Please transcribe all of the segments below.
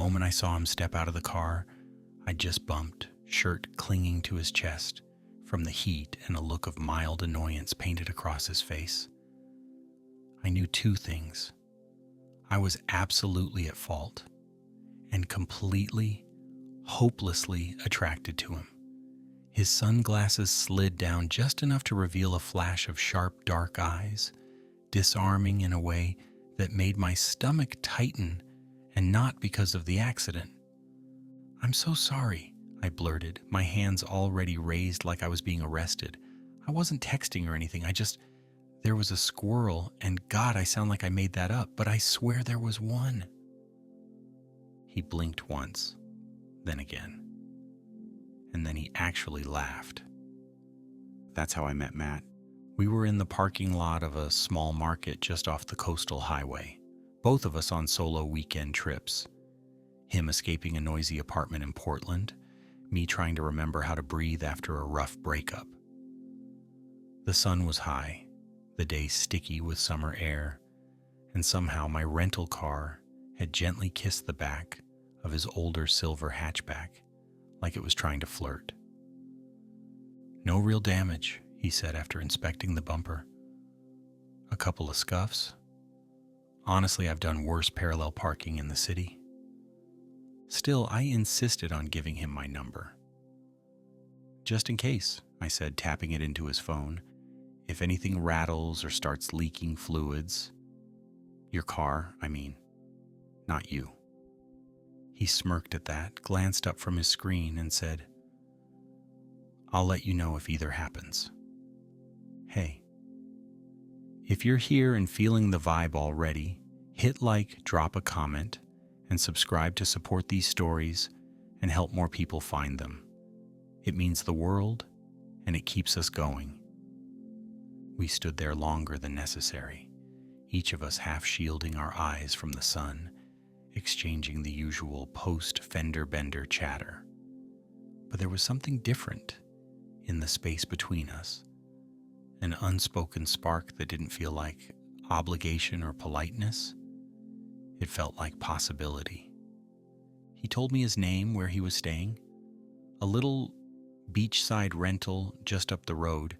moment I saw him step out of the car, I just bumped, shirt clinging to his chest, from the heat and a look of mild annoyance painted across his face. I knew two things. I was absolutely at fault and completely, hopelessly attracted to him. His sunglasses slid down just enough to reveal a flash of sharp, dark eyes, disarming in a way that made my stomach tighten, and not because of the accident. "I'm so sorry," I blurted, my hands already raised like I was being arrested. I wasn't texting or anything, there was a squirrel, and God, I sound like I made that up, but I swear there was one. He blinked once, then again, and then he actually laughed. That's how I met Matt. We were in the parking lot of a small market just off the coastal highway, both of us on solo weekend trips. Him escaping a noisy apartment in Portland, me trying to remember how to breathe after a rough breakup. The sun was high, the day sticky with summer air, and somehow my rental car had gently kissed the back of his older silver hatchback, like it was trying to flirt. "No real damage," he said after inspecting the bumper. "A couple of scuffs. Honestly, I've done worse parallel parking in the city." Still, I insisted on giving him my number. "Just in case," I said, tapping it into his phone. "If anything rattles or starts leaking fluids. Your car, I mean, not you." He smirked at that, glanced up from his screen, and said, "I'll let you know if either happens." Hey, if you're here and feeling the vibe already, hit like, drop a comment, and subscribe to support these stories and help more people find them. It means the world, and it keeps us going. We stood there longer than necessary, each of us half shielding our eyes from the sun, exchanging the usual post-fender-bender chatter. But there was something different in the space between us, an unspoken spark that didn't feel like obligation or politeness. It felt like possibility. He told me his name, where he was staying, a little beachside rental just up the road.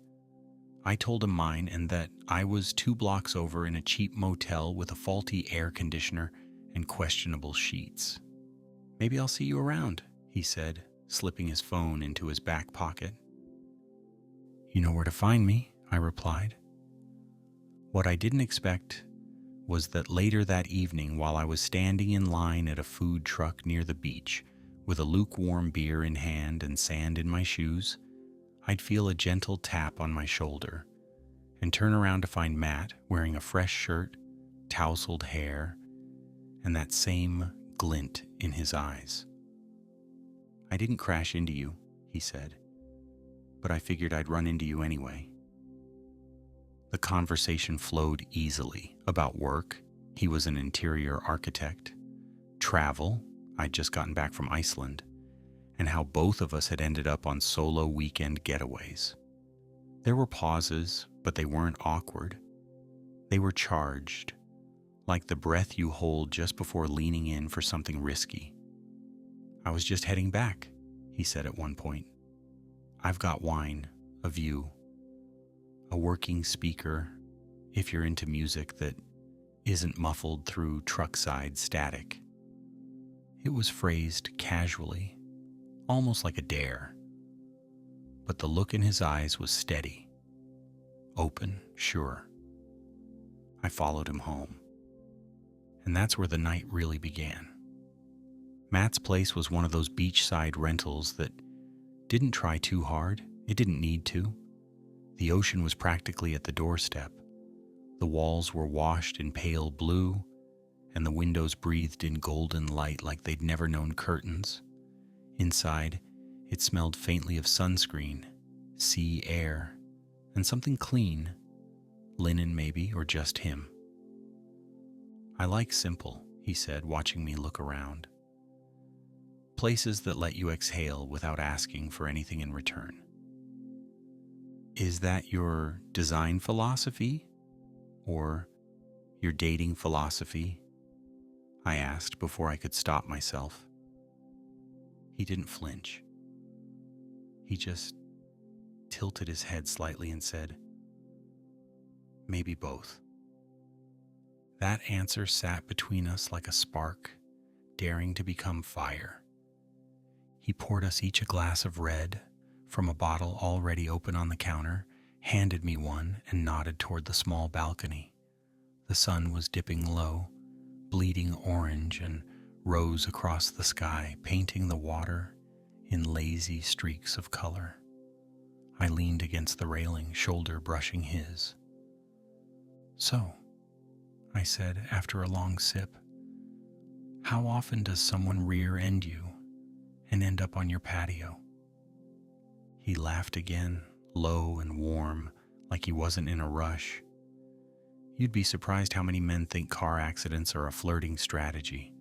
I told him mine, and that I was 2 blocks over in a cheap motel with a faulty air conditioner and questionable sheets. "Maybe I'll see you around," he said, slipping his phone into his back pocket. "You know where to find me," I replied. What I didn't expect was that later that evening, while I was standing in line at a food truck near the beach, with a lukewarm beer in hand and sand in my shoes, I'd feel a gentle tap on my shoulder and turn around to find Matt wearing a fresh shirt, tousled hair, and that same glint in his eyes. "I didn't crash into you," he said, "but I figured I'd run into you anyway." The conversation flowed easily about work. He was an interior architect. Travel, I'd just gotten back from Iceland, and how both of us had ended up on solo weekend getaways. There were pauses, but they weren't awkward. They were charged, like the breath you hold just before leaning in for something risky. "I was just heading back," he said at one point. "I've got wine, a view, a working speaker, if you're into music that isn't muffled through truckside static." It was phrased casually, almost like a dare. But the look in his eyes was steady, open, sure. I followed him home. And that's where the night really began. Matt's place was one of those beachside rentals that didn't try too hard. It didn't need to. The ocean was practically at the doorstep. The walls were washed in pale blue, and the windows breathed in golden light like they'd never known curtains. Inside, it smelled faintly of sunscreen, sea air, and something clean, linen maybe, or just him. "I like simple," he said, watching me look around. "Places that let you exhale without asking for anything in return." "Is that your design philosophy? Or your dating philosophy?" I asked before I could stop myself. He didn't flinch. He just tilted his head slightly and said, "Maybe both." That answer sat between us like a spark, daring to become fire. He poured us each a glass of red from a bottle already open on the counter, handed me one, and nodded toward the small balcony. The sun was dipping low, bleeding orange, and rose across the sky, painting the water in lazy streaks of color. I leaned against the railing, shoulder brushing his. "So," I said after a long sip, "how often does someone rear-end you and end up on your patio?" He laughed again, low and warm, like he wasn't in a rush. "You'd be surprised how many men think car accidents are a flirting strategy.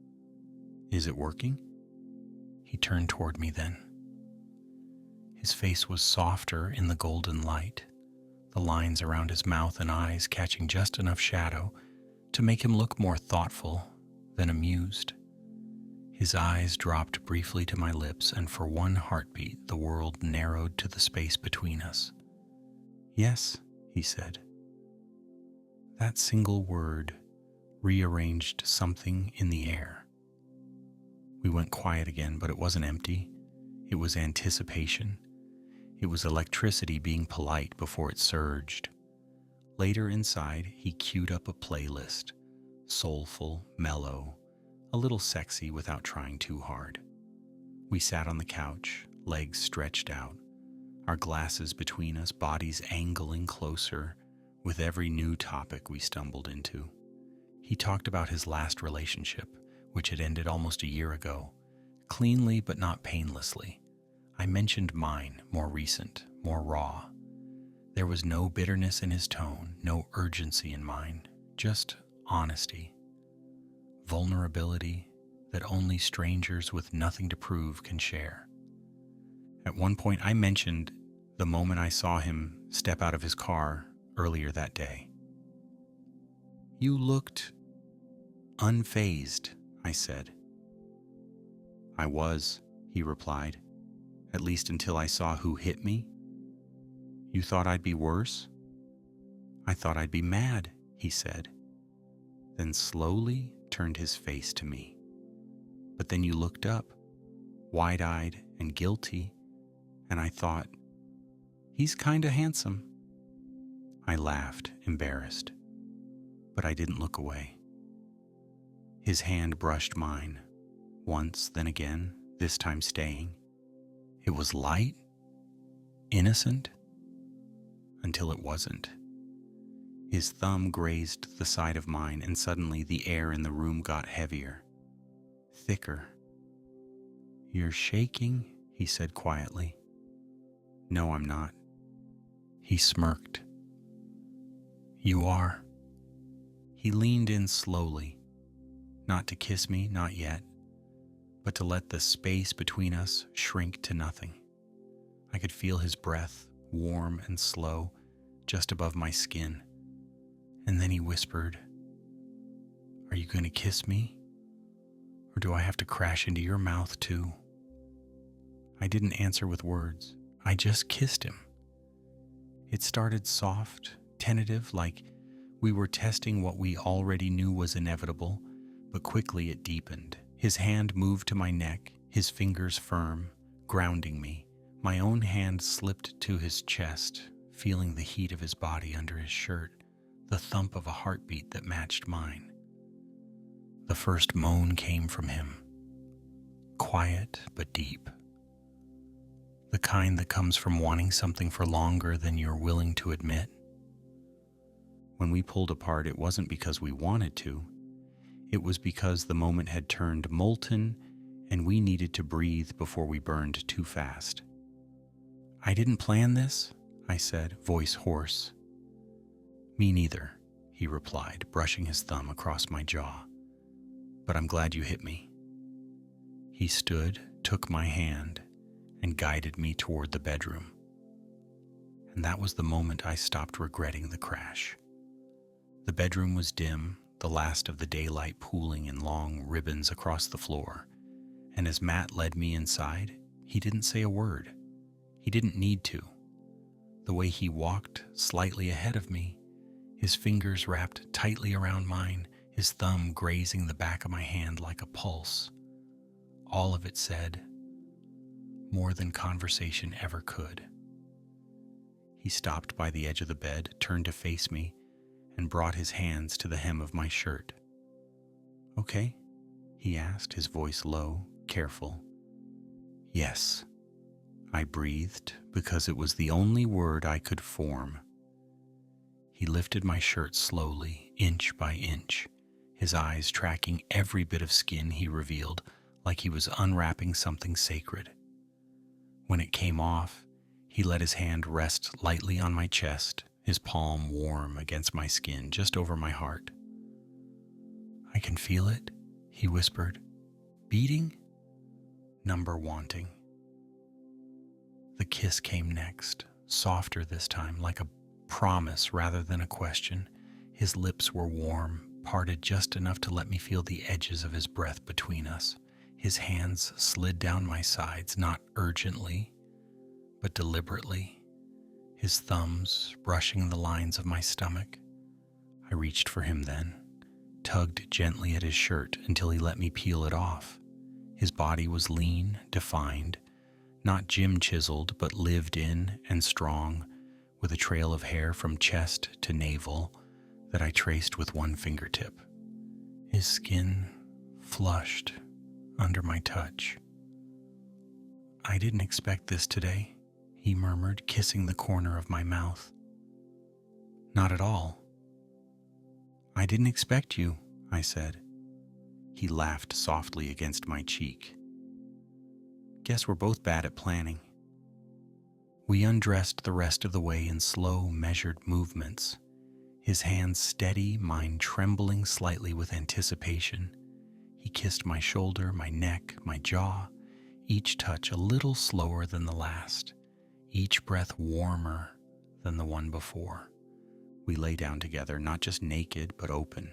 Is it working?" He turned toward me then. His face was softer in the golden light, the lines around his mouth and eyes catching just enough shadow to make him look more thoughtful than amused. His eyes dropped briefly to my lips, and for one heartbeat the world narrowed to the space between us. "Yes," he said. That single word rearranged something in the air. We went quiet again, but it wasn't empty. It was anticipation. It was electricity being polite before it surged. Later inside, he queued up a playlist, soulful, mellow, a little sexy without trying too hard. We sat on the couch, legs stretched out, our glasses between us, bodies angling closer with every new topic we stumbled into. He talked about his last relationship, which had ended almost a year ago, cleanly but not painlessly. I mentioned mine, more recent, more raw. There was no bitterness in his tone, no urgency in mine, just honesty, vulnerability that only strangers with nothing to prove can share. At one point, I mentioned the moment I saw him step out of his car earlier that day. "You looked unfazed," I said. "I was," he replied, "at least until I saw who hit me." "You thought I'd be worse?" "I thought I'd be mad," he said, then slowly turned his face to me. "But then you looked up, wide-eyed and guilty, and I thought, he's kinda handsome." I laughed, embarrassed, but I didn't look away. His hand brushed mine, once, then again, this time staying. It was light, innocent, until it wasn't. His thumb grazed the side of mine, and suddenly the air in the room got heavier, thicker. "You're shaking," he said quietly. "No, I'm not." He smirked. "You are." He leaned in slowly, not to kiss me, not yet, but to let the space between us shrink to nothing. I could feel his breath, warm and slow, just above my skin. And then he whispered, "Are you going to kiss me? Or do I have to crash into your mouth too?" I didn't answer with words. I just kissed him. It started soft, tentative, like we were testing what we already knew was inevitable, but quickly it deepened. His hand moved to my neck, his fingers firm, grounding me. My own hand slipped to his chest, feeling the heat of his body under his shirt, the thump of a heartbeat that matched mine. The first moan came from him, quiet but deep. The kind that comes from wanting something for longer than you're willing to admit. When we pulled apart, it wasn't because we wanted to. It was because the moment had turned molten and we needed to breathe before we burned too fast. "I didn't plan this," I said, voice hoarse. "Me neither," he replied, brushing his thumb across my jaw. "But I'm glad you hit me." He stood, took my hand, and guided me toward the bedroom. And that was the moment I stopped regretting the crash. The bedroom was dim, the last of the daylight pooling in long ribbons across the floor, and as Matt led me inside, he didn't say a word. He didn't need to. The way he walked slightly ahead of me, his fingers wrapped tightly around mine, his thumb grazing the back of my hand like a pulse, all of it said more than conversation ever could. He stopped by the edge of the bed, turned to face me, and brought his hands to the hem of my shirt. "Okay?" he asked, his voice low, careful. "Yes," I breathed, because it was the only word I could form. He lifted my shirt slowly, inch by inch, his eyes tracking every bit of skin he revealed, like he was unwrapping something sacred. When it came off, he let his hand rest lightly on my chest, his palm warm against my skin, just over my heart. "I can feel it," he whispered. "Beating? Number wanting." The kiss came next, softer this time, like a promise rather than a question. His lips were warm, parted just enough to let me feel the edges of his breath between us. His hands slid down my sides, not urgently, but deliberately, his thumbs brushing the lines of my stomach. I reached for him then, tugged gently at his shirt until he let me peel it off. His body was lean, defined, not gym chiseled, but lived in and strong, with a trail of hair from chest to navel that I traced with one fingertip. His skin flushed under my touch. "I didn't expect this today," he murmured, kissing the corner of my mouth. "Not at all." "I didn't expect you," I said. He laughed softly against my cheek. "Guess we're both bad at planning." We undressed the rest of the way in slow, measured movements, his hands steady, mine trembling slightly with anticipation. He kissed my shoulder, my neck, my jaw, each touch a little slower than the last, each breath warmer than the one before. We lay down together, not just naked, but open.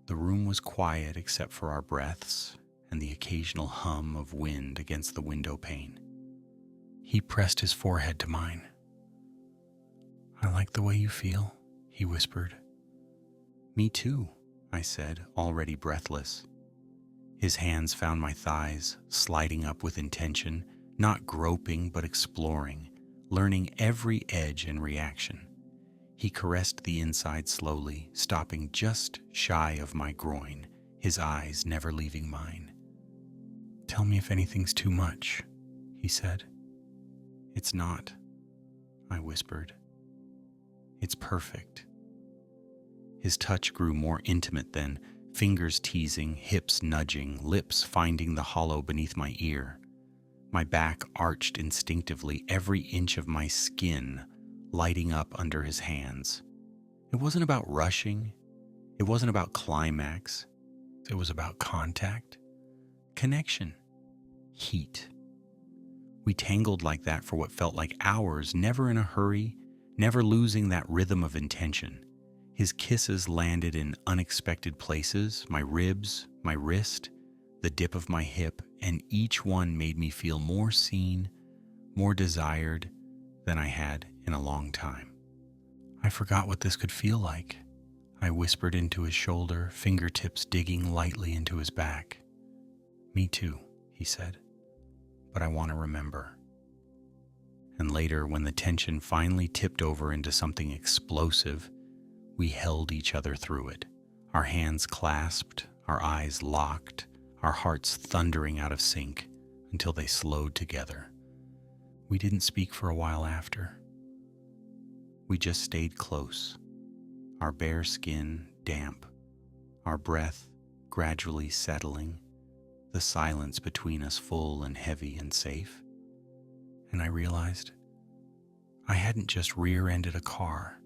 The room was quiet except for our breaths and the occasional hum of wind against the window pane. He pressed his forehead to mine. "I like the way you feel," he whispered. "Me too," I said, already breathless. His hands found my thighs, sliding up with intention, not groping but exploring, learning every edge and reaction. He caressed the inside slowly, stopping just shy of my groin, his eyes never leaving mine. "Tell me if anything's too much," he said. "It's not," I whispered. "It's perfect." His touch grew more intimate then, fingers teasing, hips nudging, lips finding the hollow beneath my ear. My back arched instinctively, every inch of my skin lighting up under his hands. It wasn't about rushing. It wasn't about climax. It was about contact, connection, heat. We tangled like that for what felt like hours, never in a hurry, never losing that rhythm of intention. His kisses landed in unexpected places, my ribs, my wrist, the dip of my hip, and each one made me feel more seen, more desired than I had in a long time. "I forgot what this could feel like," I whispered into his shoulder, fingertips digging lightly into his back. "Me too," he said, "but I want to remember." And later, when the tension finally tipped over into something explosive, we held each other through it, our hands clasped, our eyes locked, our hearts thundering out of sync until they slowed together. We didn't speak for a while after. We just stayed close, our bare skin damp, our breath gradually settling, the silence between us full and heavy and safe. And I realized I hadn't just rear-ended a car.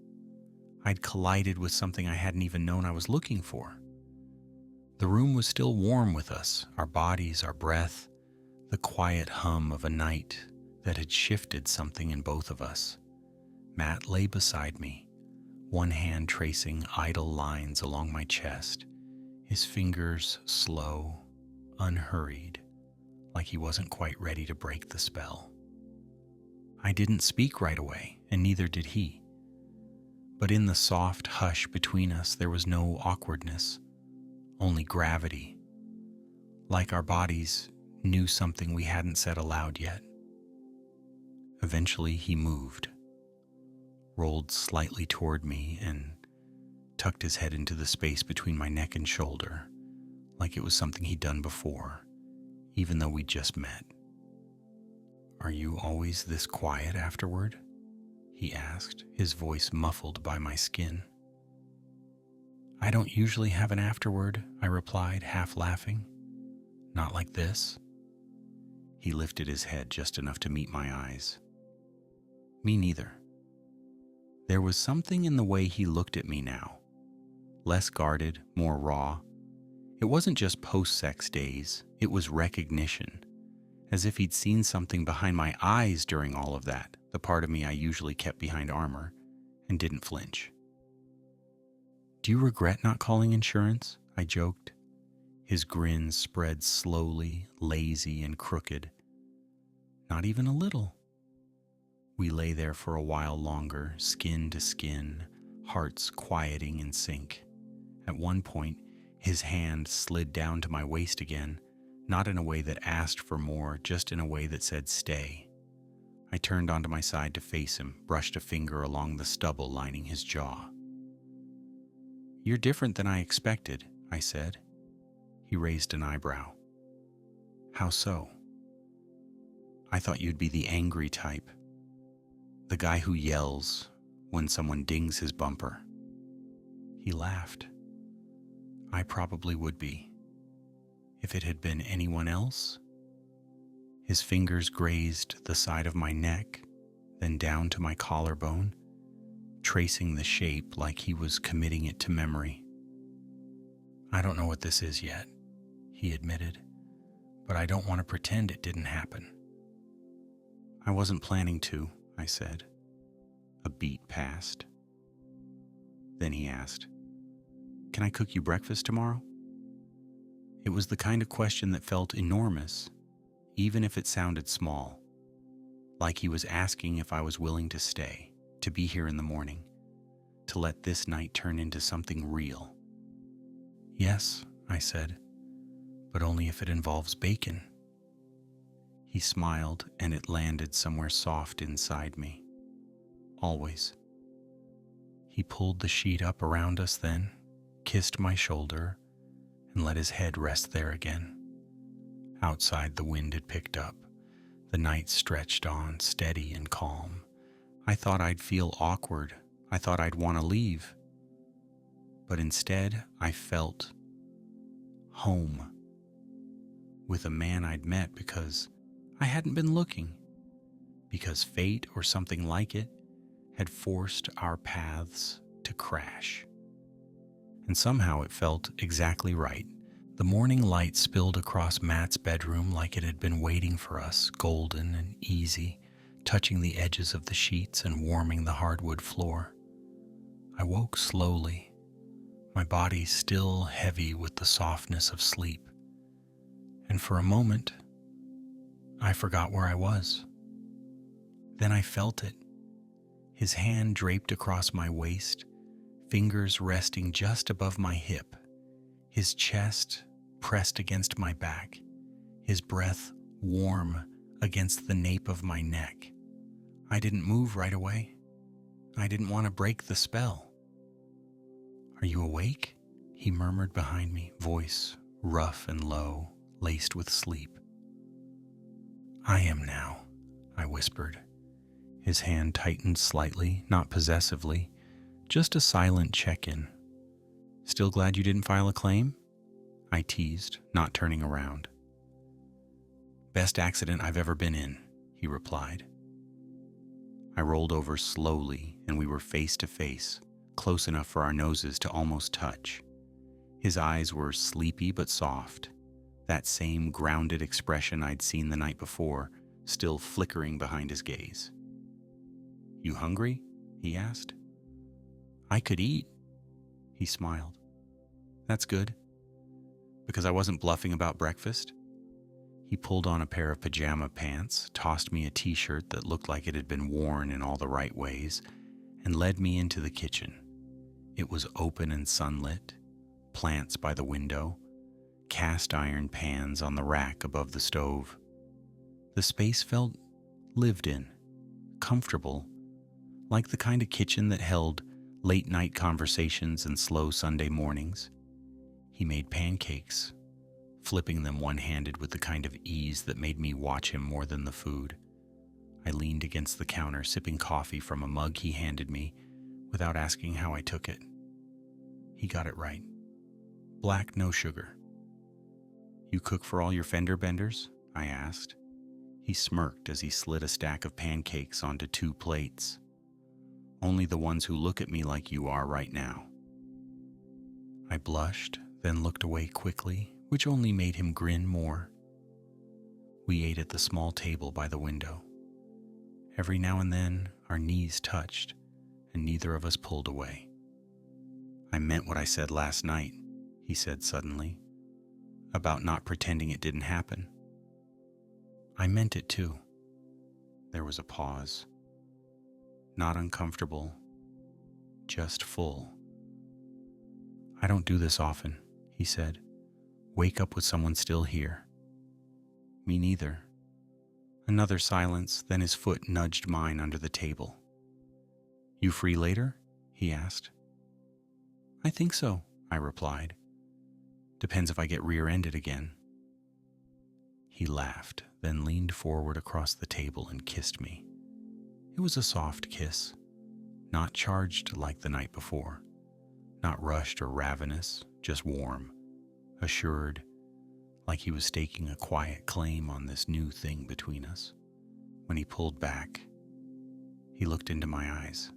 I'd collided with something I hadn't even known I was looking for. The room was still warm with us, our bodies, our breath, the quiet hum of a night that had shifted something in both of us. Matt lay beside me, one hand tracing idle lines along my chest, his fingers slow, unhurried, like he wasn't quite ready to break the spell. I didn't speak right away, and neither did he. But in the soft hush between us, there was no awkwardness, only gravity, like our bodies knew something we hadn't said aloud yet. Eventually, he moved, rolled slightly toward me, and tucked his head into the space between my neck and shoulder, like it was something he'd done before, even though we'd just met. "Are you always this quiet afterward?" he asked, his voice muffled by my skin. "I don't usually have an afterward," I replied, half laughing. "Not like this." He lifted his head just enough to meet my eyes. Me neither. There was something in the way he looked at me now. Less guarded, more raw. It wasn't just post-sex daze, it was recognition. As if he'd seen something behind my eyes during all of that, the part of me I usually kept behind armor, and didn't flinch. "Do you regret not calling insurance?" I joked. His grin spread slowly, lazy and crooked. "Not even a little." We lay there for a while longer, skin to skin, hearts quieting in sync. At one point, his hand slid down to my waist again, not in a way that asked for more, just in a way that said stay. I turned onto my side to face him, brushed a finger along the stubble lining his jaw. "You're different than I expected," I said. He raised an eyebrow. "How so?" "I thought you'd be the angry type. The guy who yells when someone dings his bumper." He laughed. "I probably would be. If it had been anyone else." His fingers grazed the side of my neck, then down to my collarbone, tracing the shape like he was committing it to memory. "I don't know what this is yet," he admitted, "but I don't want to pretend it didn't happen." "I wasn't planning to," I said. A beat passed. Then he asked, "Can I cook you breakfast tomorrow?" It was the kind of question that felt enormous, even if it sounded small, like he was asking if I was willing to stay, to be here in the morning, to let this night turn into something real. "Yes," I said, "but only if it involves bacon." He smiled, and it landed somewhere soft inside me. "Always." He pulled the sheet up around us then, kissed my shoulder, and let his head rest there again. Outside, the wind had picked up. The night stretched on, steady and calm. I thought I'd feel awkward. I thought I'd want to leave. But instead, I felt home with a man I'd met because I hadn't been looking, because fate or something like it had forced our paths to crash. And somehow it felt exactly right. The morning light spilled across Matt's bedroom like it had been waiting for us, golden and easy, touching the edges of the sheets and warming the hardwood floor. I woke slowly, my body still heavy with the softness of sleep. And for a moment, I forgot where I was. Then I felt it. His hand draped across my waist, fingers resting just above my hip, his chest pressed against my back, his breath warm against the nape of my neck. I didn't move right away. I didn't want to break the spell. "Are you awake?" he murmured behind me, voice rough and low, laced with sleep. "I am now," I whispered. His hand tightened slightly, not possessively, just a silent check-in. "Still glad you didn't file a claim?" I teased, not turning around. "Best accident I've ever been in," he replied. I rolled over slowly, and we were face to face, close enough for our noses to almost touch. His eyes were sleepy but soft, that same grounded expression I'd seen the night before, still flickering behind his gaze. "You hungry?" he asked. I could eat, he smiled. That's good. Because I wasn't bluffing about breakfast? He pulled on a pair of pajama pants, tossed me a t-shirt that looked like it had been worn in all the right ways, and led me into the kitchen. It was open and sunlit, plants by the window, cast iron pans on the rack above the stove. The space felt lived in, comfortable, like the kind of kitchen that held late-night conversations and slow Sunday mornings. He made pancakes, flipping them one-handed with the kind of ease that made me watch him more than the food. I leaned against the counter, sipping coffee from a mug he handed me without asking how I took it. He got it right. Black, no sugar. You cook for all your fender benders? I asked. He smirked as he slid a stack of pancakes onto 2 plates. Only the ones who look at me like you are right now. I blushed, then looked away quickly, which only made him grin more. We ate at the small table by the window. Every now and then, our knees touched, and neither of us pulled away. I meant what I said last night, he said suddenly, about not pretending it didn't happen. I meant it too. There was a pause. Not uncomfortable, just full. I don't do this often, he said. Wake up with someone still here. Me neither. Another silence, then his foot nudged mine under the table. You free later? He asked. I think so, I replied. Depends if I get rear-ended again. He laughed, then leaned forward across the table and kissed me. It was a soft kiss, not charged like the night before, not rushed or ravenous, just warm, assured, like he was staking a quiet claim on this new thing between us. When he pulled back, he looked into my eyes.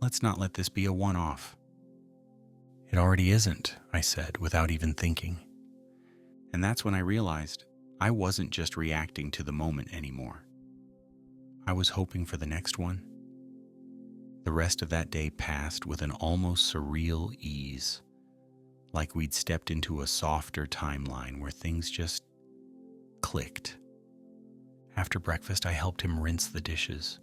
Let's not let this be a one-off. It already isn't, I said, without even thinking. And that's when I realized I wasn't just reacting to the moment anymore. I was hoping for the next one. The rest of that day passed with an almost surreal ease, like we'd stepped into a softer timeline where things just clicked. After breakfast, I helped him rinse the dishes.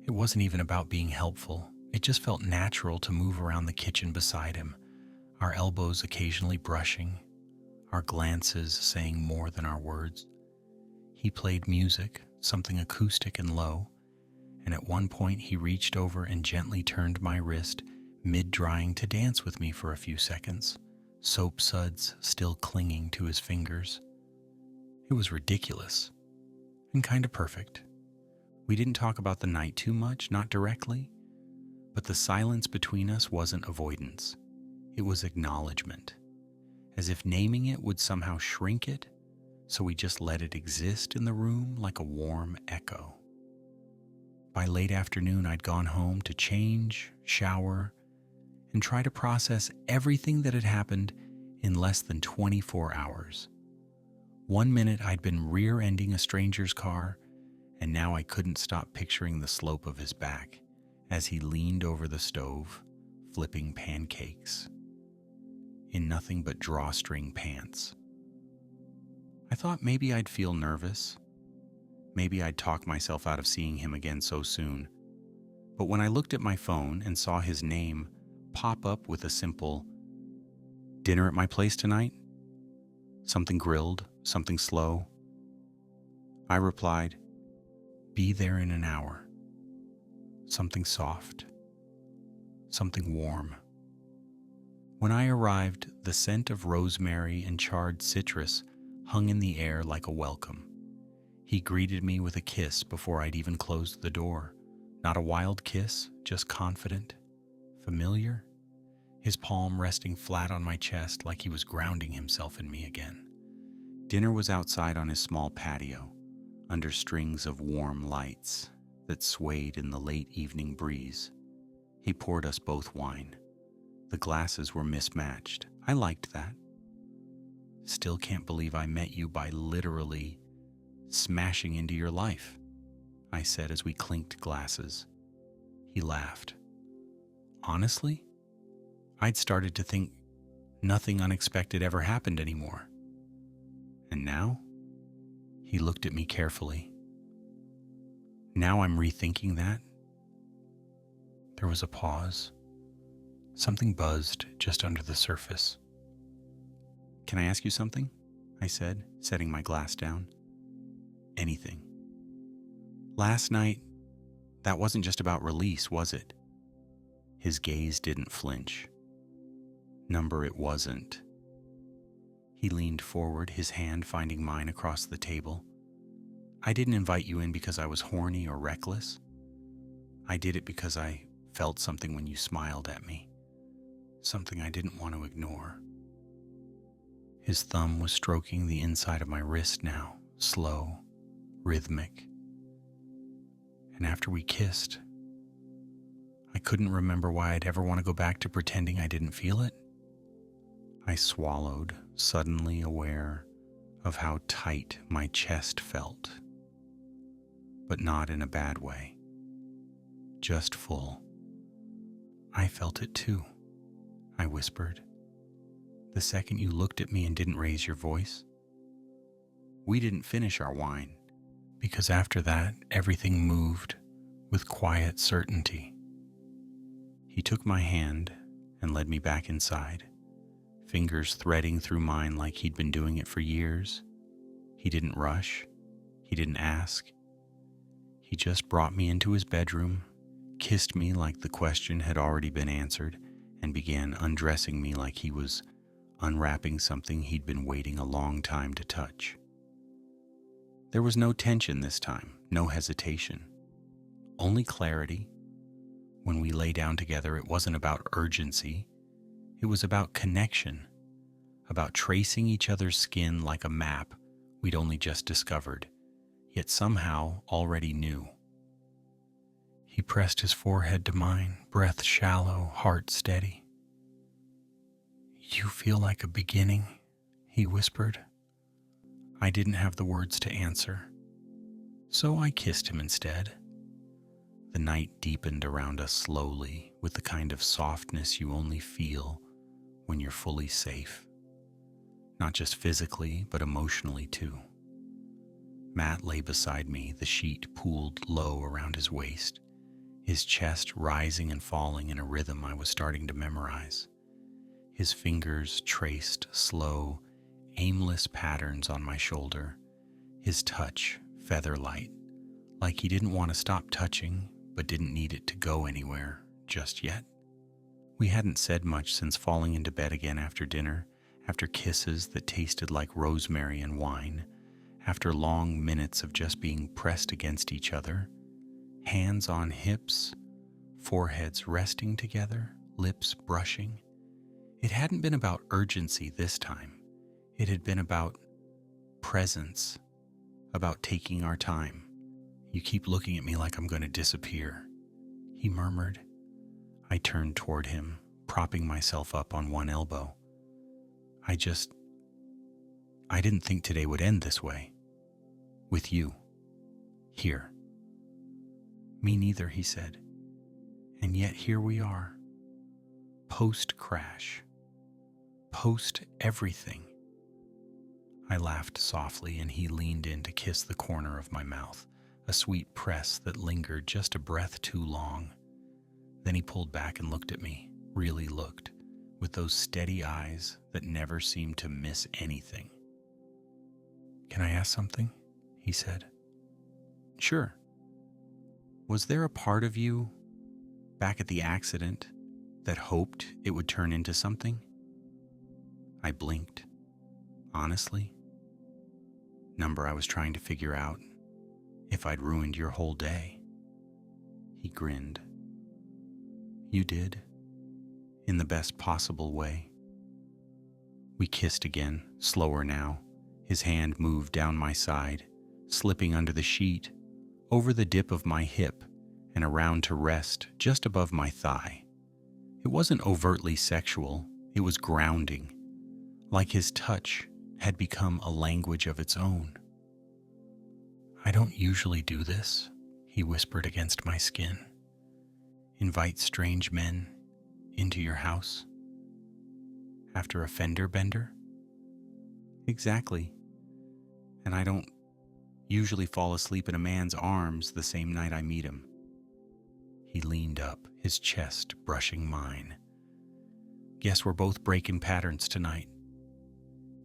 It wasn't even about being helpful. It just felt natural to move around the kitchen beside him, our elbows occasionally brushing, our glances saying more than our words. He played music, something acoustic and low, and at one point he reached over and gently turned my wrist mid-drying to dance with me for a few seconds, soap suds still clinging to his fingers. It was ridiculous and kind of perfect. We didn't talk about the night too much, not directly, but the silence between us wasn't avoidance. It was acknowledgement, as if naming it would somehow shrink it, so we just let it exist in the room like a warm echo. By late afternoon, I'd gone home to change, shower, and try to process everything that had happened in less than 24 hours. 1 minute I'd been rear-ending a stranger's car, and now I couldn't stop picturing the slope of his back as he leaned over the stove, flipping pancakes in nothing but drawstring pants. I thought maybe I'd feel nervous. Maybe I'd talk myself out of seeing him again so soon. But when I looked at my phone and saw his name pop up with a simple, "Dinner at my place tonight? Something grilled, something slow?" I replied, "Be there in an hour." Something soft, something warm. When I arrived, the scent of rosemary and charred citrus hung in the air like a welcome. He greeted me with a kiss before I'd even closed the door. Not a wild kiss, just confident, familiar, his palm resting flat on my chest like he was grounding himself in me again. Dinner was outside on his small patio, under strings of warm lights that swayed in the late evening breeze. He poured us both wine. The glasses were mismatched. I liked that. Still can't believe I met you by literally smashing into your life, I said as we clinked glasses. He laughed. honestly, I'd started to think nothing unexpected ever happened anymore. And now, he looked at me carefully. Now I'm rethinking that. There was a pause. Something buzzed just under the surface. "Can I ask you something?" I said, setting my glass down. "Anything." "Last night, that wasn't just about release, was it?" His gaze didn't flinch. "Number, it wasn't." He leaned forward, his hand finding mine across the table. "I didn't invite you in because I was horny or reckless. I did it because I felt something when you smiled at me. Something I didn't want to ignore." His thumb was stroking the inside of my wrist now, slow, rhythmic. And after we kissed, I couldn't remember why I'd ever want to go back to pretending I didn't feel it. I swallowed, suddenly aware of how tight my chest felt. But not in a bad way. Just full. "I felt it too," I whispered, "the second you looked at me and didn't raise your voice." We didn't finish our wine, because after that, everything moved with quiet certainty. He took my hand and led me back inside, fingers threading through mine like he'd been doing it for years. He didn't rush. He didn't ask. He just brought me into his bedroom, kissed me like the question had already been answered, and began undressing me like he was unwrapping something he'd been waiting a long time to touch. There was no tension this time, no hesitation, only clarity. When we lay down together, it wasn't about urgency. It was about connection, about tracing each other's skin like a map we'd only just discovered, yet somehow already knew. He pressed his forehead to mine, breath shallow, heart steady. "You feel like a beginning," he whispered. I didn't have the words to answer, so I kissed him instead. The night deepened around us slowly, with the kind of softness you only feel when you're fully safe. Not just physically, but emotionally too. Matt lay beside me, the sheet pooled low around his waist, his chest rising and falling in a rhythm I was starting to memorize. His fingers traced slow, aimless patterns on my shoulder, his touch feather-light, like he didn't want to stop touching, but didn't need it to go anywhere just yet. We hadn't said much since falling into bed again after dinner, after kisses that tasted like rosemary and wine, after long minutes of just being pressed against each other, hands on hips, foreheads resting together, lips brushing. It hadn't been about urgency this time. It had been about presence, about taking our time. "You keep looking at me like I'm going to disappear," he murmured. I turned toward him, propping myself up on one elbow. I didn't think today would end this way. With you. Here. "Me neither," he said. "And yet here we are. Post-crash. Post-everything." I laughed softly, and he leaned in to kiss the corner of my mouth, a sweet press that lingered just a breath too long. Then he pulled back and looked at me, really looked, with those steady eyes that never seemed to miss anything. "Can I ask something?" he said. "Sure." "Was there a part of you, back at the accident, that hoped it would turn into something?" I blinked. Honestly, Number, I was trying to figure out if I'd ruined your whole day. He grinned. "You did, in the best possible way." We kissed again, slower now. His hand moved down my side, slipping under the sheet, over the dip of my hip, and around to rest just above my thigh. It wasn't overtly sexual, it was grounding, like his touch had become a language of its own. "I don't usually do this," he whispered against my skin. "Invite strange men Into your house? After a fender bender? Exactly. And I don't usually fall asleep in a man's arms the same night I meet him. He leaned up, his chest brushing mine. Guess we're both breaking patterns tonight.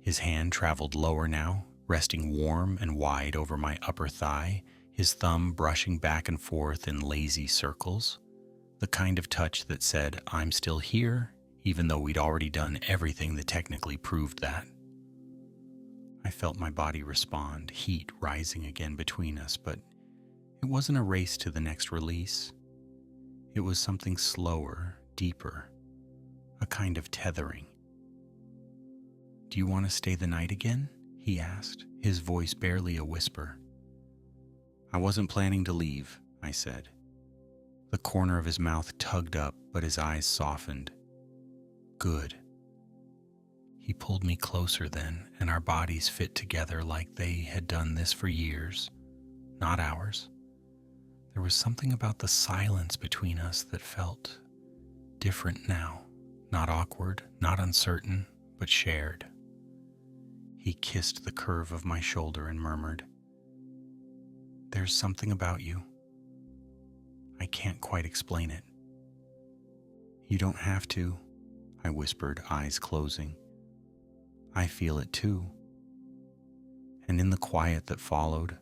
His hand traveled lower now, resting warm and wide over my upper thigh, his thumb brushing back and forth in lazy circles. The kind of touch that said, I'm still here, even though we'd already done everything that technically proved that. I felt my body respond, heat rising again between us, but it wasn't a race to the next release. It was something slower, deeper, a kind of tethering. Do you want to stay the night again? He asked, his voice barely a whisper. I wasn't planning to leave, I said. The corner of his mouth tugged up, but his eyes softened. Good. He pulled me closer then, and our bodies fit together like they had done this for years, not hours. There was something about the silence between us that felt different now, not awkward, not uncertain, but shared. He kissed the curve of my shoulder and murmured, There's something about you. I can't quite explain it. You don't have to, I whispered, eyes closing. I feel it too. And in the quiet that followed,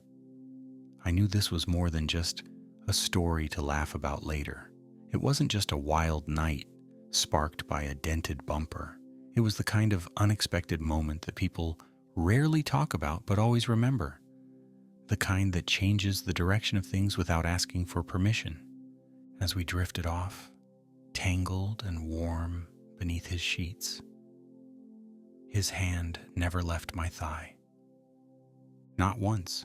I knew this was more than just a story to laugh about later. It wasn't just a wild night sparked by a dented bumper. It was the kind of unexpected moment that people rarely talk about but always remember. The kind that changes the direction of things without asking for permission. As we drifted off, tangled and warm beneath his sheets, his hand never left my thigh. Not once.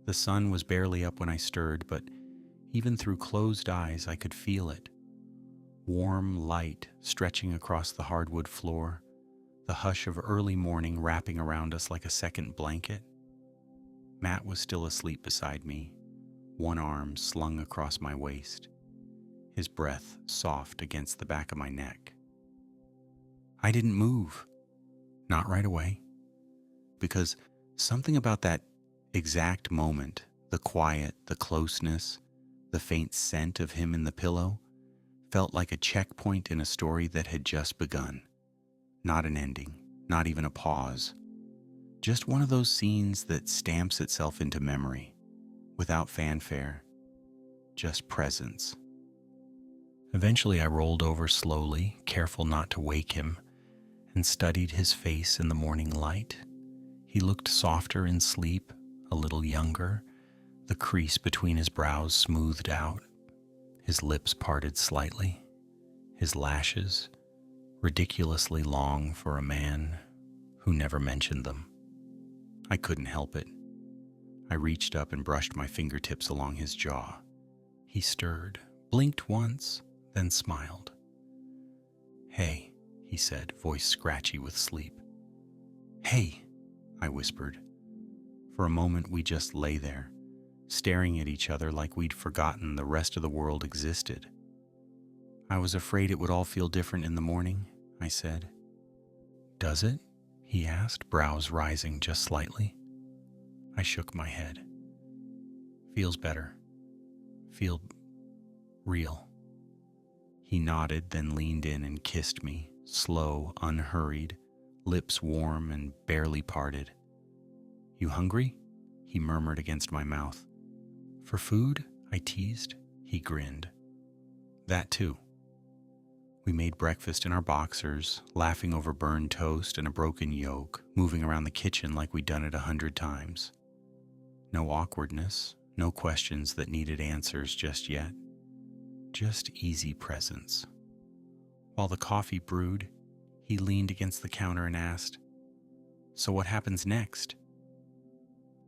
The sun was barely up when I stirred, but even through closed eyes I could feel it. Warm light stretching across the hardwood floor, the hush of early morning wrapping around us like a second blanket. Matt was still asleep beside me, one arm slung across my waist, his breath soft against the back of my neck. I didn't move, not right away, because something about that exact moment, the quiet, the closeness, the faint scent of him in the pillow, felt like a checkpoint in a story that had just begun. Not an ending, not even a pause. Just one of those scenes that stamps itself into memory, without fanfare, just presence. Eventually I rolled over slowly, careful not to wake him, and studied his face in the morning light. He looked softer in sleep, a little younger, the crease between his brows smoothed out, his lips parted slightly, his lashes ridiculously long for a man who never mentioned them. I couldn't help it. I reached up and brushed my fingertips along his jaw. He stirred, blinked once, then smiled. Hey, he said, voice scratchy with sleep. Hey, I whispered. For a moment we just lay there, staring at each other like we'd forgotten the rest of the world existed. I was afraid it would all feel different in the morning, I said. Does it? He asked, brows rising just slightly. I shook my head. Feels better. Feel real. He nodded, then leaned in and kissed me, slow, unhurried, lips warm and barely parted. You hungry? He murmured against my mouth. For food? I teased. He grinned. That too. We made breakfast in our boxers, laughing over burned toast and a broken yolk, moving around the kitchen like we'd done it 100 times. No awkwardness, no questions that needed answers just yet. Just easy presence. While the coffee brewed, he leaned against the counter and asked, So what happens next?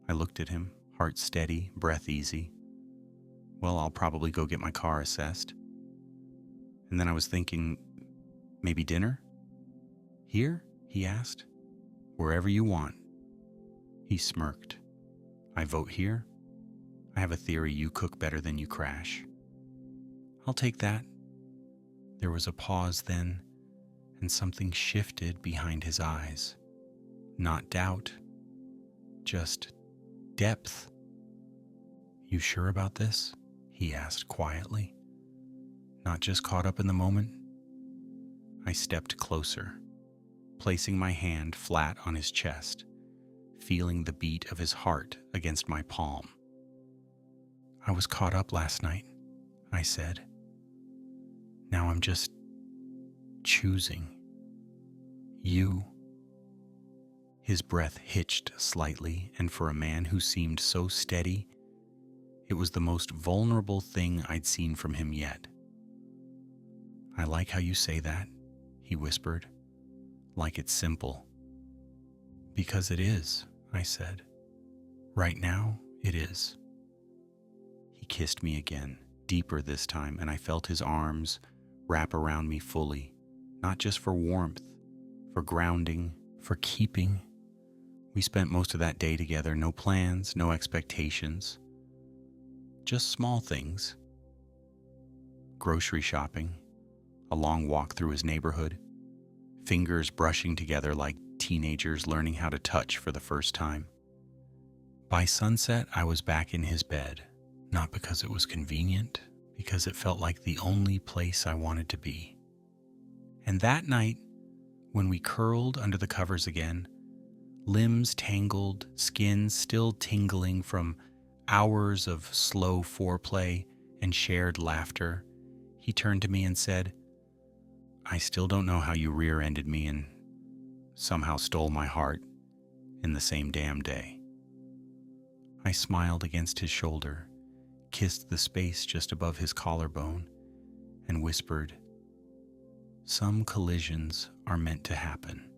I looked at him, heart steady, breath easy. Well, I'll probably go get my car assessed. And then I was thinking, maybe dinner? Here? He asked. Wherever you want. He smirked. I vote here. I have a theory you cook better than you crash. I'll take that. There was a pause then, and something shifted behind his eyes. Not doubt, just depth. "You sure about this?" he asked quietly. "Not just caught up in the moment?" I stepped closer, placing my hand flat on his chest, feeling the beat of his heart against my palm. "I was caught up last night," I said. "Now I'm just choosing you." His breath hitched slightly, and for a man who seemed so steady, it was the most vulnerable thing I'd seen from him yet. "I like how you say that," he whispered, "like it's simple." "Because it is," I said. "Right now, it is." He kissed me again, deeper this time, and I felt his arms wrap around me fully, not just for warmth, for grounding, for keeping. We spent most of that day together, no plans, no expectations, just small things. Grocery shopping, a long walk through his neighborhood, fingers brushing together like teenagers learning how to touch for the first time. By sunset, I was back in his bed, not because it was convenient, because it felt like the only place I wanted to be. And that night, when we curled under the covers again, limbs tangled, skin still tingling from hours of slow foreplay and shared laughter, he turned to me and said, "I still don't know how you rear-ended me and somehow stole my heart in the same damn day." I smiled against his shoulder, kissed the space just above his collarbone, and whispered, "Some collisions are meant to happen."